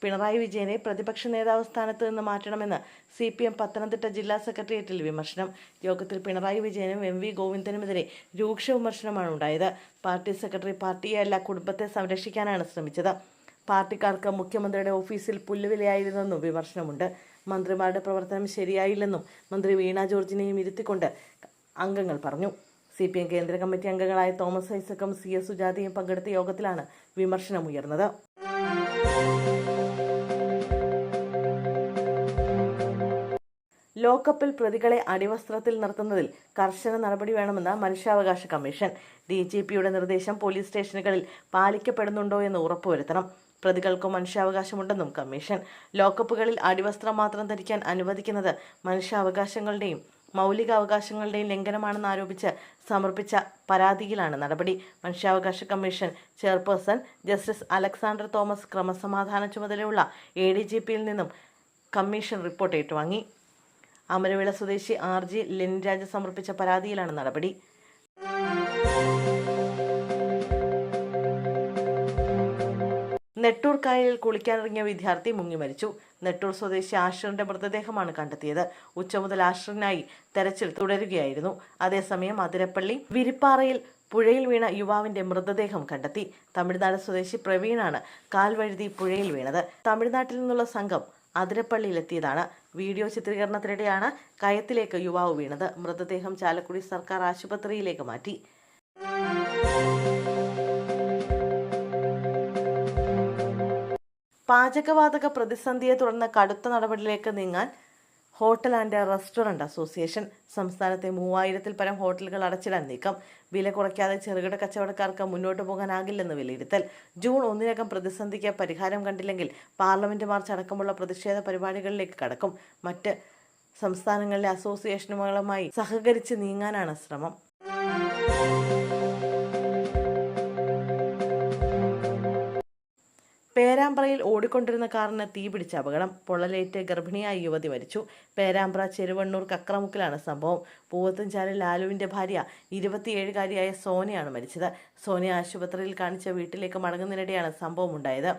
പിണറായി വിജയനെ പ്രതിപക്ഷ നേതാവ് സ്ഥാനത്ത് നിന്ന് മാറ്റണമെന്ന് CPM പത്തനംതിട്ട ജില്ലാ സെക്രട്ടേറിയറ്റിൽ വിമർശനം. യോഗത്തിൽ പിണറായി വിജയനും MV ഗോവിന്ദനുമെതിരെ രൂക്ഷ വിമർശനമാണ് ഉണ്ടായത്. പാർട്ടി സെക്രട്ടറി പാർട്ടിയല്ല കുടുംബത്തെ സംരക്ഷിക്കാനാണ് ശ്രമിച്ചത്. പാർട്ടിക്കാർക്ക് മുഖ്യമന്ത്രിയുടെ ഓഫീസിൽ പുല്ലുവിലയായിരുന്നെന്നും വിമർശനമുണ്ട്. മന്ത്രിമാരുടെ പ്രവർത്തനം ശരിയായില്ലെന്നും മന്ത്രി വീണ ജോർജിനെയും ഇരുത്തിക്കൊണ്ട് അംഗങ്ങൾ പറഞ്ഞു. CPM കേന്ദ്ര കമ്മിറ്റി അംഗങ്ങളായ തോമസ് ഐസക്കും CS സുജാതയും പങ്കെടുത്ത യോഗത്തിലാണ് വിമർശനമുയർന്നത്. ലോക്കപ്പിൽ പ്രതികളെ അടിവസ്ത്രത്തിൽ നിർത്തുന്നതിൽ കർശന നടപടി വേണമെന്ന് മനുഷ്യാവകാശ കമ്മീഷൻ. DGPയുടെ നിർദ്ദേശം പോലീസ് സ്റ്റേഷനുകളിൽ പാലിക്കപ്പെടുന്നുണ്ടോ എന്ന് ഉറപ്പുവരുത്തണം. പ്രതികൾക്കും മനുഷ്യാവകാശമുണ്ടെന്നും കമ്മീഷൻ. ലോക്കപ്പുകളിൽ അടിവസ്ത്രം മാത്രം ധരിക്കാൻ അനുവദിക്കുന്നത് മനുഷ്യാവകാശങ്ങളുടെയും മൗലികാവകാശങ്ങളുടെയും ലംഘനമാണെന്ന് ആരോപിച്ച് സമർപ്പിച്ച പരാതിയിലാണ് നടപടി. മനുഷ്യാവകാശ commission chairperson justice Alexander Thomas ക്രമസമാധാന ചുമതലയുള്ള ADGPയിൽ നിന്നും കമ്മീഷൻ റിപ്പോർട്ട് ഏറ്റുവാങ്ങി. അമരവിള സ്വദേശി RG ലെനിൻരാജ് സമർപ്പിച്ച പരാതിയിലാണ് നടപടി. നെട്ടൂർ കായലിൽ കുളിക്കാനിറങ്ങിയ വിദ്യാർത്ഥി മുങ്ങി മരിച്ചു. നെട്ടൂർ സ്വദേശി ആഷിറിന്റെ മൃതദേഹമാണ് കണ്ടെത്തിയത്. ഉച്ച മുതൽ ആഷിറിനായി തെരച്ചിൽ തുടരുകയായിരുന്നു. അതേസമയം അതിരപ്പള്ളി വിരിപ്പാറയിൽ പുഴയിൽ വീണ യുവാവിന്റെ മൃതദേഹം കണ്ടെത്തി. തമിഴ്നാട് സ്വദേശി പ്രവീണാണ് കാൽ വഴുതി പുഴയിൽ വീണത്. തമിഴ്നാട്ടിൽ നിന്നുള്ള സംഘം അതിരപ്പള്ളിയിലെത്തിയതാണ്. വീഡിയോ ചിത്രീകരണത്തിനിടെയാണ് കയത്തിലേക്ക് യുവാവ് വീണത്. മൃതദേഹം ചാലക്കുടി സർക്കാർ ആശുപത്രിയിലേക്ക് മാറ്റി. പാചകവാതക പ്രതിസന്ധിയെ തുടർന്ന് കടുത്ത നടപടിയിലേക്ക് നീങ്ങാൻ ഹോട്ടൽ ആൻഡ് റെസ്റ്റോറന്റ് അസോസിയേഷൻ. സംസ്ഥാനത്തെ 3000-ൽ പരം ഹോട്ടലുകൾ അടച്ചിടാൻ നീക്കം. വില കുറയ്ക്കാതെ ചെറുകിട കച്ചവടക്കാർക്ക് മുന്നോട്ട് പോകാനാകില്ലെന്ന് വിലയിരുത്തൽ. ജൂൺ 1-നകം പ്രതിസന്ധിക്ക് പരിഹാരം കണ്ടില്ലെങ്കിൽ പാർലമെന്റ് മാർച്ച് അടക്കമുള്ള പ്രതിഷേധ പരിപാടികളിലേക്ക് കടക്കും. മറ്റ് സംസ്ഥാനങ്ങളിലെ അസോസിയേഷനുകളുമായി സഹകരിച്ച് നീങ്ങാനാണ് ശ്രമം. പേരാമ്പ്രയിൽ ഓടിക്കൊണ്ടിരുന്ന കാറിന് തീപിടിച്ച അപകടം. പൊള്ളലേറ്റ് ഗർഭിണിയായ യുവതി മരിച്ചു. പേരാമ്പ്ര ചെരുവണ്ണൂർ കക്രമുക്കിലാണ് സംഭവം. പൂവത്തുംചാലിൽ ലാലുവിന്റെ ഭാര്യ 27-കാരിയായ സോനയാണ് മരിച്ചത്. സോനയെ ആശുപത്രിയിൽ കാണിച്ച വീട്ടിലേക്ക് മടങ്ങുന്നതിനിടെയാണ് സംഭവം ഉണ്ടായത്.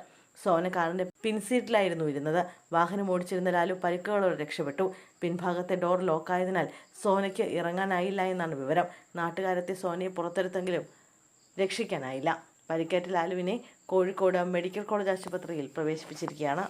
സോന കാറിന്റെ പിൻസീറ്റിലായിരുന്നു ഇരുന്നത്. വാഹനം ഓടിച്ചിരുന്ന ലാലു പരിക്കുകളോടെ രക്ഷപ്പെട്ടു. പിൻഭാഗത്തെ ഡോർ ലോക്കായതിനാൽ സോനയ്ക്ക് ഇറങ്ങാനായില്ല എന്നാണ് വിവരം. നാട്ടുകാരെത്തി സോനയെ പുറത്തെടുത്തെങ്കിലും രക്ഷിക്കാനായില്ല. പരിക്കേറ്റ ലാലുവിനെ കോഴിക്കോട് മെഡിക്കൽ കോളേജ് ആശുപത്രിയിൽ പ്രവേശിപ്പിച്ചിരിക്കുകയാണ്.